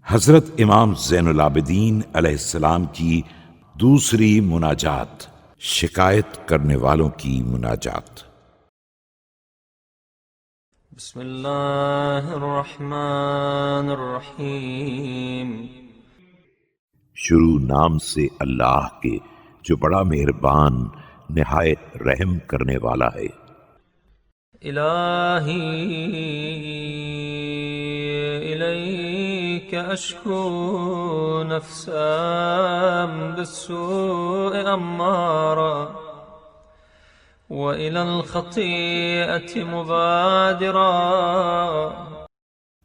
حضرت امام زین العابدین علیہ السلام کی دوسری مناجات، شکایت کرنے والوں کی مناجات۔ بسم اللہ الرحمن الرحیم۔ شروع نام سے اللہ کے جو بڑا مہربان نہایت رحم کرنے والا ہے۔ الہی الیک اشکو نفسا بالسوء امارا وإلی الخطیئۃ مبادرا۔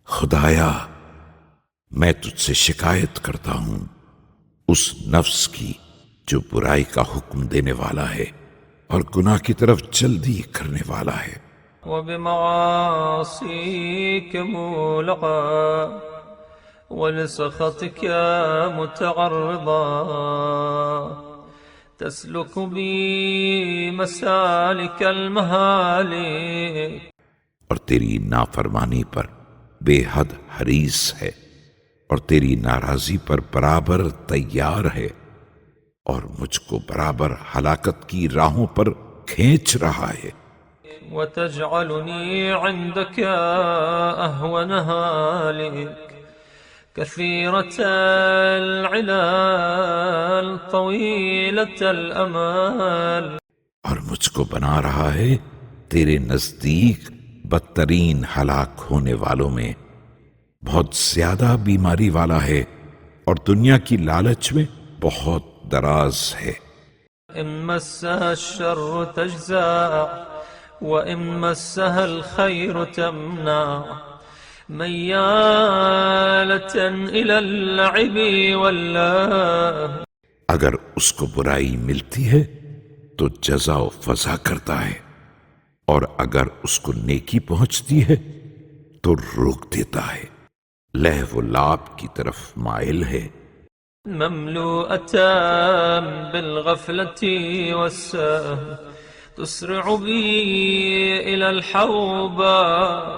خدایا میں تجھ سے شکایت کرتا ہوں اس نفس کی جو برائی کا حکم دینے والا ہے اور گناہ کی طرف جلدی کرنے والا ہے۔ وبمعاصیک مولعا ولسخطک متعرضا تسلک بی مسالک المہالک۔ اور تیری نافرمانی پر بے حد حریص ہے اور تیری ناراضی پر برابر تیار ہے اور مجھ کو برابر ہلاکت کی راہوں پر کھینچ رہا ہے۔ وتجعلنی عندک اہون حالک کثیرۃ العلال طویلۃ الامال۔ اور مجھ کو بنا رہا ہے تیرے نزدیک بدترین ہلاک ہونے والوں میں، بہت زیادہ بیماری والا ہے اور دنیا کی لالچ میں بہت دراز ہے۔ ان مسها الشر تجزع وان مسها الخير تمنع ميالة الى اللعب واللهو۔ اگر اس کو برائی ملتی ہے تو جزا و فضا کرتا ہے، اور اگر اس کو نیکی پہنچتی ہے تو روک دیتا ہے، لہو و لعب کی طرف مائل ہے۔ مملوءة بالغفلة والسهو تسرع بي إلى الحوبة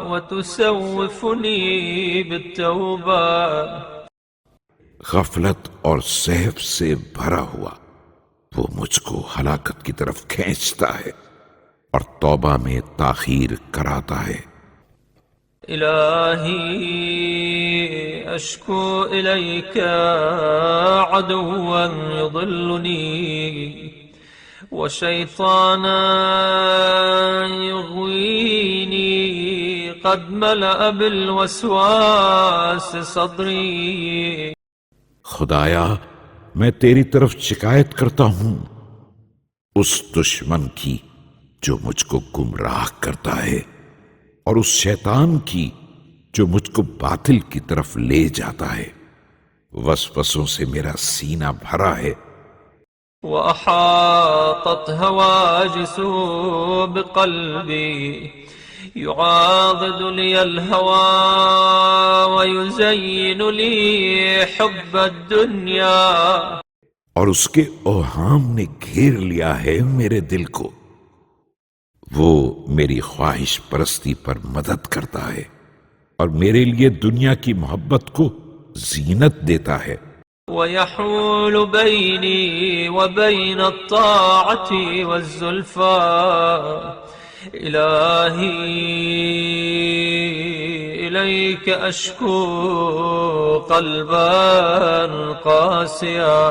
وتسوفني بالتوبة۔ غفلت اور سہو سے بھرا ہوا وہ مجھ کو ہلاکت کی طرف کھینچتا ہے اور توبہ میں تاخیر کراتا ہے۔ الہی اشکو الیک عدوا یضلنی وشیطانا یغوینی قد ملأ بالوسواس صدری۔ خدایا میں تیری طرف شکایت کرتا ہوں اس دشمن کی جو مجھ کو گمراہ کرتا ہے، اور اس شیطان کی جو مجھ کو باطل کی طرف لے جاتا ہے۔ وسوسوں سے میرا سینہ بھرا ہے۔ وأحاطت هواجس بقلبي يعاضد لي الهوى ويزين لي حب الدنيا۔ اور اس کے اوہام نے گھیر لیا ہے میرے دل کو، وہ میری خواہش پرستی پر مدد کرتا ہے اور میرے لیے دنیا کی محبت کو زینت دیتا ہے۔ ويحول بيني وبين الطاعة والزلفى۔ إلهي إليك أشكو قلبا قاسيا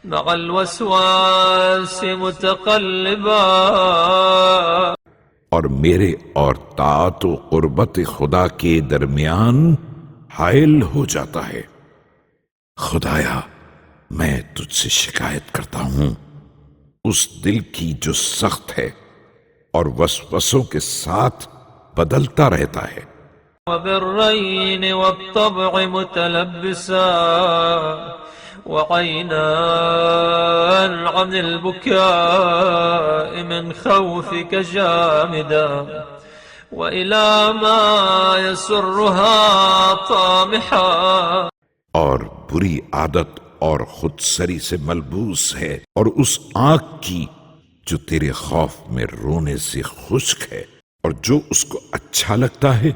مع الوسواس متقلبا۔ اور میرے اور طاعت و قربت خدا کے درمیان حائل ہو جاتا ہے۔ خدایا میں تجھ سے شکایت کرتا ہوں اس دل کی جو سخت ہے اور وسوسوں کے ساتھ بدلتا رہتا ہے۔ وبالرين والطبع متلبسا وعينا عن البكاء من خوفك جامدا وإلى ما يسرها طامحا۔ اور بری عادت اور خود سری سے ملبوس ہے، اور اس آنکھ کی جو تیرے خوف میں رونے سے خشک ہے، اور جو اس کو اچھا لگتا ہے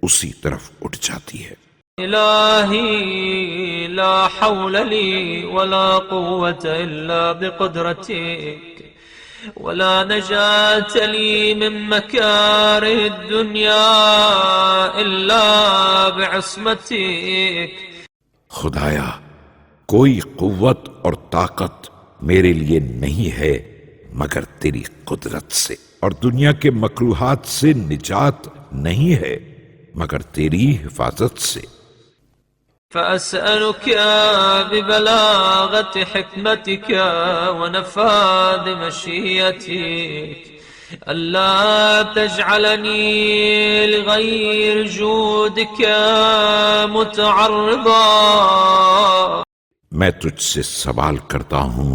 اسی طرف اٹھ جاتی ہے۔ إلهي لا حول لي ولا قوة إلا بقدرتك، ولا نجاة لي من مكاره الدنيا إلا بعصمتك. خدایا کوئی قوت اور طاقت میرے لیے نہیں ہے مگر تیری قدرت سے، اور دنیا کے مکروہات سے نجات نہیں ہے مگر تیری حفاظت سے۔ فأسألك ببلاغة حكمتك ونفاذ مشيئتك ألا تجعلني لغير جودك متعرضا. میں تجھ سے سوال کرتا ہوں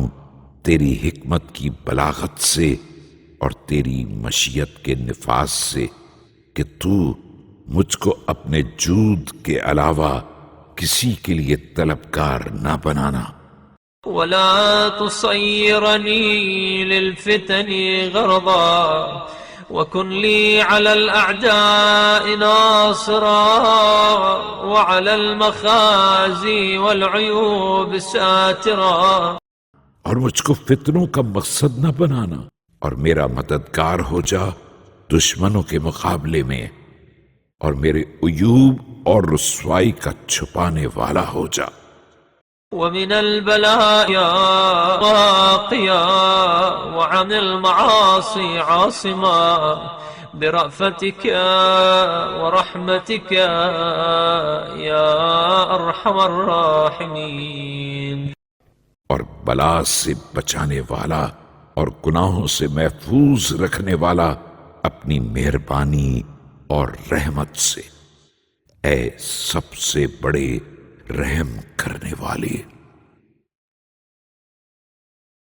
تیری حکمت کی بلاغت سے اور تیری مشیت کے نفاذ سے کہ تو مجھ کو اپنے جود کے علاوہ کسی کے لیے طلبگار نہ بنانا۔ ولا تصيرني للفتن غرضا وكن لي على الأعداء ناصرا وعلى المخازي والعيوب ساترا. اور مجھ کو فتنوں کا مقصد نہ بنانا اور میرا مددگار ہو جا دشمنوں کے مقابلے میں، اور میرے عیوب اور رسوائی کا چھپانے والا ہو جا۔ ومن البلايا واقيا وعن المعاصي عاصما برأفتك ورحمتك يا أرحم الراحمين. اور بلا سے بچانے والا اور گناہوں سے محفوظ رکھنے والا اپنی مہربانی اور رحمت سے، اے سب سے بڑے رحم کرنے والے۔